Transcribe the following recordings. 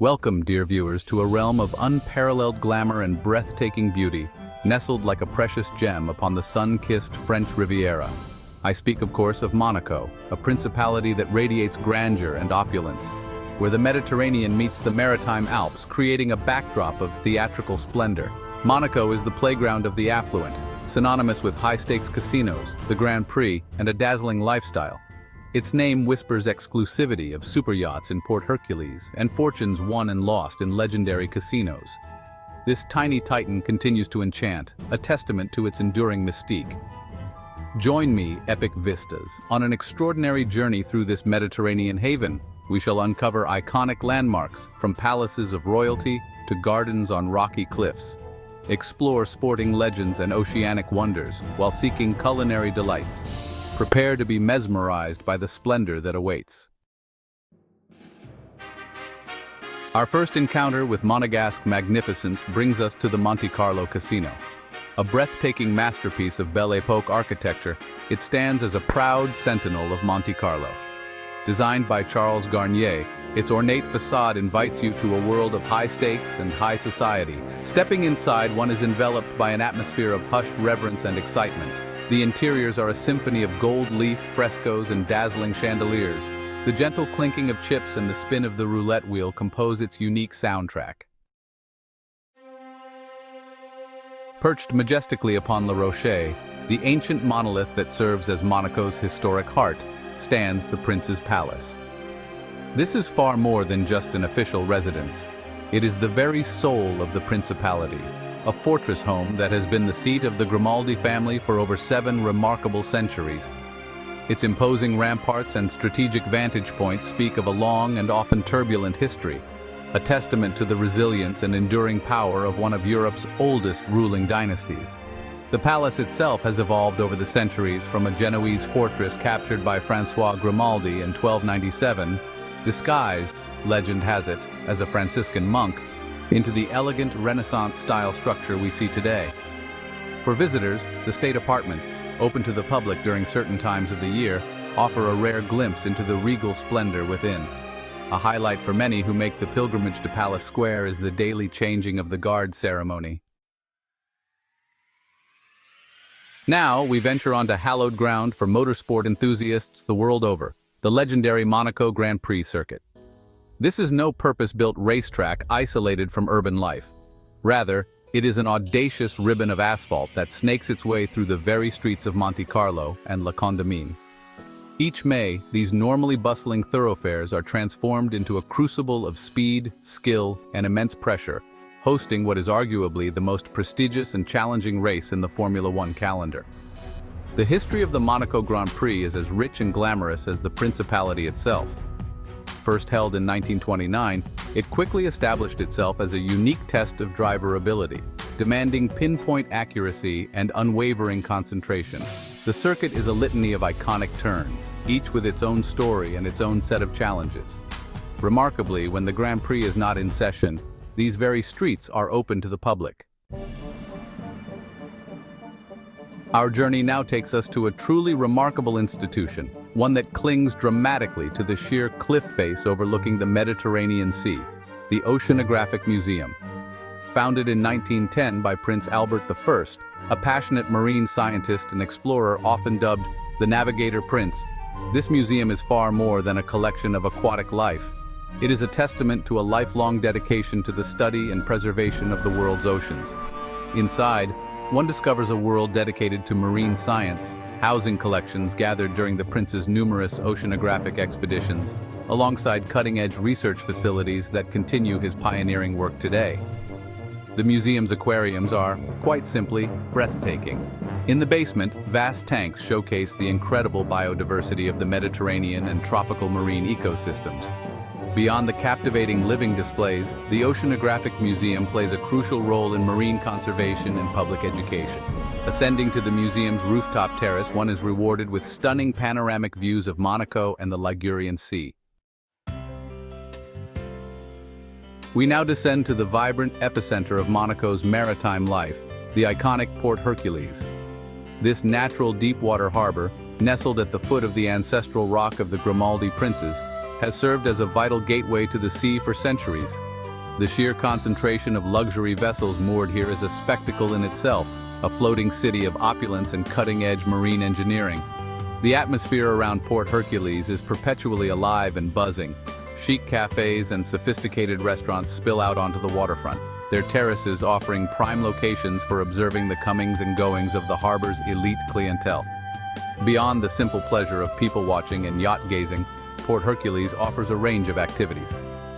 Welcome, dear viewers, to a realm of unparalleled glamour and breathtaking beauty, nestled like a precious gem upon the sun-kissed French Riviera. I speak, of course, of Monaco, a principality that radiates grandeur and opulence, where the Mediterranean meets the maritime Alps, creating a backdrop of theatrical splendor. Monaco is the playground of the affluent, synonymous with high-stakes casinos, the Grand Prix, and a dazzling lifestyle. Its name whispers exclusivity of superyachts in Port Hercules and fortunes won and lost in legendary casinos. This tiny titan continues to enchant, a testament to its enduring mystique. Join me, epic vistas, on an extraordinary journey through this Mediterranean haven. We shall uncover iconic landmarks, from palaces of royalty to gardens on rocky cliffs. Explore sporting legends and oceanic wonders while seeking culinary delights. Prepare to be mesmerized by the splendor that awaits. Our first encounter with Monegasque magnificence brings us to the Monte Carlo Casino. A breathtaking masterpiece of Belle Époque architecture, it stands as a proud sentinel of Monte Carlo. Designed by Charles Garnier, its ornate facade invites you to a world of high stakes and high society. Stepping inside, one is enveloped by an atmosphere of hushed reverence and excitement. The interiors are a symphony of gold leaf frescoes and dazzling chandeliers. The gentle clinking of chips and the spin of the roulette wheel compose its unique soundtrack. Perched majestically upon La Roche, the ancient monolith that serves as Monaco's historic heart, stands the Prince's Palace. This is far more than just an official residence. It is the very soul of the principality, a fortress home that has been the seat of the Grimaldi family for over 7 remarkable centuries. Its imposing ramparts and strategic vantage points speak of a long and often turbulent history, a testament to the resilience and enduring power of one of Europe's oldest ruling dynasties. The palace itself has evolved over the centuries from a Genoese fortress captured by François Grimaldi in 1297, disguised, legend has it, as a Franciscan monk, into the elegant Renaissance-style structure we see today. For visitors, the state apartments, open to the public during certain times of the year, offer a rare glimpse into the regal splendor within. A highlight for many who make the pilgrimage to Palace Square is the daily changing of the guard ceremony. Now, we venture onto hallowed ground for motorsport enthusiasts the world over, the legendary Monaco Grand Prix circuit. This is no purpose-built racetrack isolated from urban life. Rather, it is an audacious ribbon of asphalt that snakes its way through the very streets of Monte Carlo and La Condamine. Each May, these normally bustling thoroughfares are transformed into a crucible of speed, skill, and immense pressure, hosting what is arguably the most prestigious and challenging race in the Formula One calendar. The history of the Monaco Grand Prix is as rich and glamorous as the principality itself. First held in 1929, it quickly established itself as a unique test of driver ability, demanding pinpoint accuracy and unwavering concentration. The circuit is a litany of iconic turns, each with its own story and its own set of challenges. Remarkably, when the Grand Prix is not in session, these very streets are open to the public. Our journey now takes us to a truly remarkable institution, one that clings dramatically to the sheer cliff face overlooking the Mediterranean Sea, the Oceanographic Museum. Founded in 1910 by Prince Albert I, a passionate marine scientist and explorer often dubbed the Navigator Prince, this museum is far more than a collection of aquatic life. It is a testament to a lifelong dedication to the study and preservation of the world's oceans. Inside, one discovers a world dedicated to marine science, housing collections gathered during the prince's numerous oceanographic expeditions, alongside cutting-edge research facilities that continue his pioneering work today. The museum's aquariums are, quite simply, breathtaking. In the basement, vast tanks showcase the incredible biodiversity of the Mediterranean and tropical marine ecosystems. Beyond the captivating living displays, the Oceanographic Museum plays a crucial role in marine conservation and public education. Ascending to the museum's rooftop terrace, one is rewarded with stunning panoramic views of Monaco and the Ligurian Sea. We now descend to the vibrant epicenter of Monaco's maritime life, the iconic Port Hercules. This natural deep-water harbor, nestled at the foot of the ancestral rock of the Grimaldi princes, has served as a vital gateway to the sea for centuries, The sheer concentration of luxury vessels moored here is a spectacle in itself, a floating city of opulence and cutting-edge marine engineering. The atmosphere around Port Hercules is perpetually alive and buzzing. Chic cafes and sophisticated restaurants spill out onto the waterfront, their terraces offering prime locations for observing the comings and goings of the harbor's elite clientele. Beyond the simple pleasure of people-watching and yacht-gazing, Port Hercules offers a range of activities.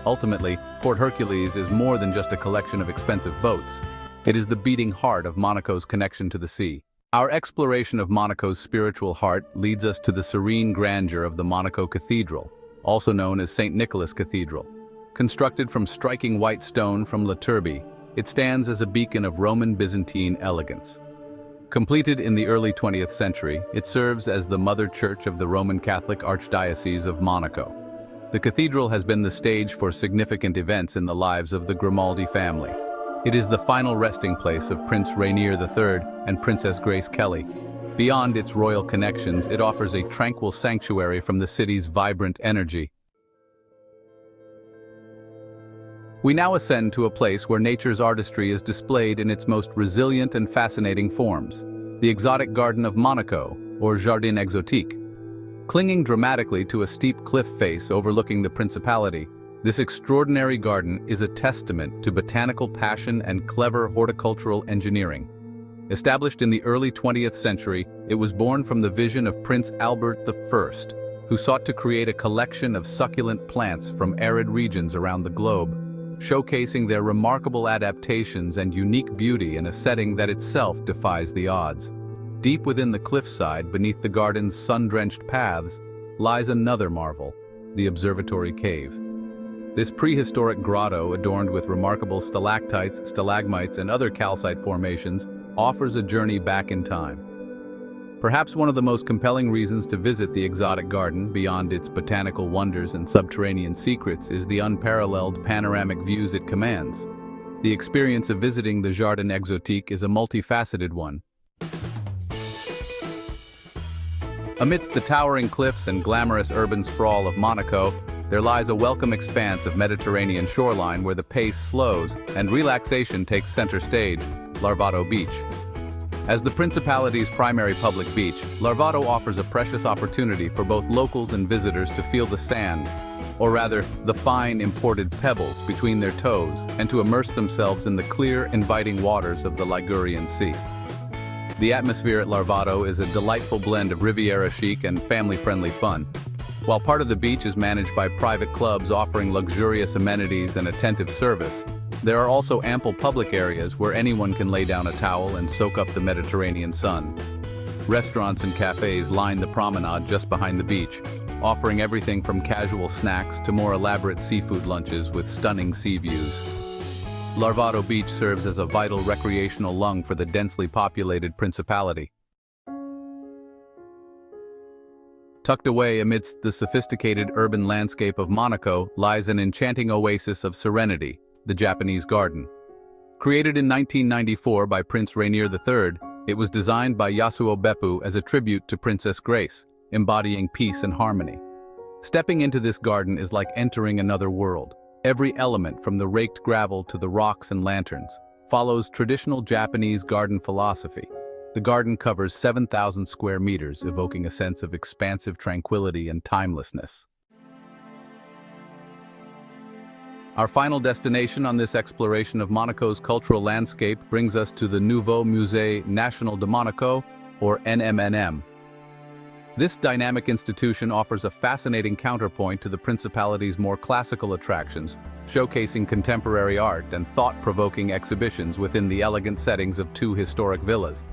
Ultimately, Port Hercules is more than just a collection of expensive boats. It is the beating heart of Monaco's connection to the sea. Our exploration of Monaco's spiritual heart leads us to the serene grandeur of the Monaco Cathedral, also known as St. Nicholas Cathedral. Constructed from striking white stone from La Turbie, it stands as a beacon of Roman Byzantine elegance. Completed in the early 20th century, it serves as the mother church of the Roman Catholic Archdiocese of Monaco. The cathedral has been the stage for significant events in the lives of the Grimaldi family. It is the final resting place of Prince Rainier III and Princess Grace Kelly. Beyond its royal connections, it offers a tranquil sanctuary from the city's vibrant energy. We now ascend to a place where nature's artistry is displayed in its most resilient and fascinating forms, the exotic garden of Monaco, or Jardin Exotic. Clinging dramatically to a steep cliff face overlooking the principality, this extraordinary garden is a testament to botanical passion and clever horticultural engineering. Established in the early 20th century, it was born from the vision of Prince Albert I, who sought to create a collection of succulent plants from arid regions around the globe, showcasing their remarkable adaptations and unique beauty in a setting that itself defies the odds. Deep within the cliffside, beneath the garden's sun-drenched paths, lies another marvel, the observatory cave. This prehistoric grotto, adorned with remarkable stalactites, stalagmites, and other calcite formations, offers a journey back in time. Perhaps one of the most compelling reasons to visit the exotic garden, beyond its botanical wonders and subterranean secrets, is the unparalleled panoramic views it commands. The experience of visiting the Jardin Exotic is a multifaceted one. Amidst the towering cliffs and glamorous urban sprawl of Monaco, there lies a welcome expanse of Mediterranean shoreline where the pace slows and relaxation takes center stage, Larvado Beach. As the Principality's primary public beach, Larvado offers a precious opportunity for both locals and visitors to feel the sand, or rather, the fine imported pebbles between their toes, and to immerse themselves in the clear, inviting waters of the Ligurian Sea. The atmosphere at Larvado is a delightful blend of Riviera chic and family-friendly fun. While part of the beach is managed by private clubs offering luxurious amenities and attentive service, there are also ample public areas where anyone can lay down a towel and soak up the Mediterranean sun. Restaurants and cafes line the promenade just behind the beach, offering everything from casual snacks to more elaborate seafood lunches with stunning sea views. Larvado Beach serves as a vital recreational lung for the densely populated Principality. Tucked away amidst the sophisticated urban landscape of Monaco lies an enchanting oasis of serenity, the Japanese Garden. Created in 1994 by Prince Rainier III, it was designed by Yasuo Beppu as a tribute to Princess Grace, embodying peace and harmony. Stepping into this garden is like entering another world. Every element, from the raked gravel to the rocks and lanterns, follows traditional Japanese garden philosophy. The garden covers 7,000 square meters, evoking a sense of expansive tranquility and timelessness. Our final destination on this exploration of Monaco's cultural landscape brings us to the Nuvo Musée National de Monaco, or NMNM. This dynamic institution offers a fascinating counterpoint to the Principality's more classical attractions, showcasing contemporary art and thought-provoking exhibitions within the elegant settings of two historic villas,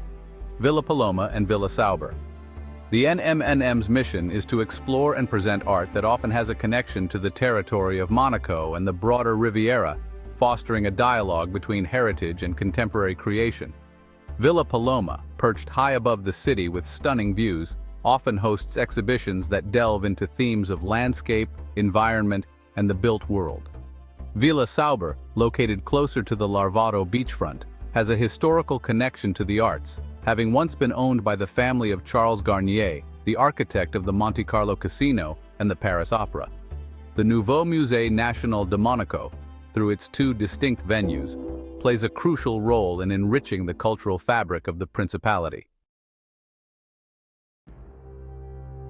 Villa Paloma and Villa Sauber. The NMNM's mission is to explore and present art that often has a connection to the territory of Monaco and the broader Riviera, fostering a dialogue between heritage and contemporary creation. Villa Paloma, perched high above the city with stunning views, often hosts exhibitions that delve into themes of landscape, environment, and the built world. Villa Sauber, located closer to the Larvado beachfront, has a historical connection to the arts, having once been owned by the family of Charles Garnier, the architect of the Monte Carlo Casino and the Paris Opera. The Nouveau Musée National de Monaco, through its two distinct venues, plays a crucial role in enriching the cultural fabric of the principality.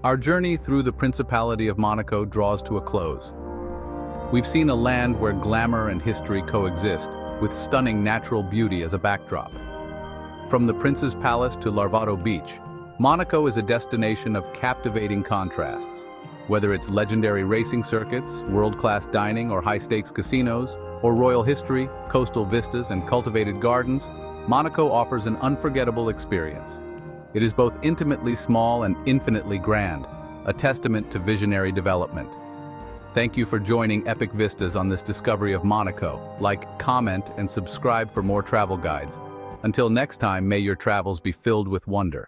Our journey through the Principality of Monaco draws to a close. We've seen a land where glamour and history coexist, with stunning natural beauty as a backdrop. From the Prince's Palace to Larvado Beach, Monaco is a destination of captivating contrasts. Whether it's legendary racing circuits, world-class dining or high-stakes casinos, or royal history, coastal vistas, and cultivated gardens, Monaco offers an unforgettable experience. It is both intimately small and infinitely grand, a testament to visionary development. Thank you for joining Epic Vistas on this discovery of Monaco. Like, comment, and subscribe for more travel guides. Until next time, may your travels be filled with wonder.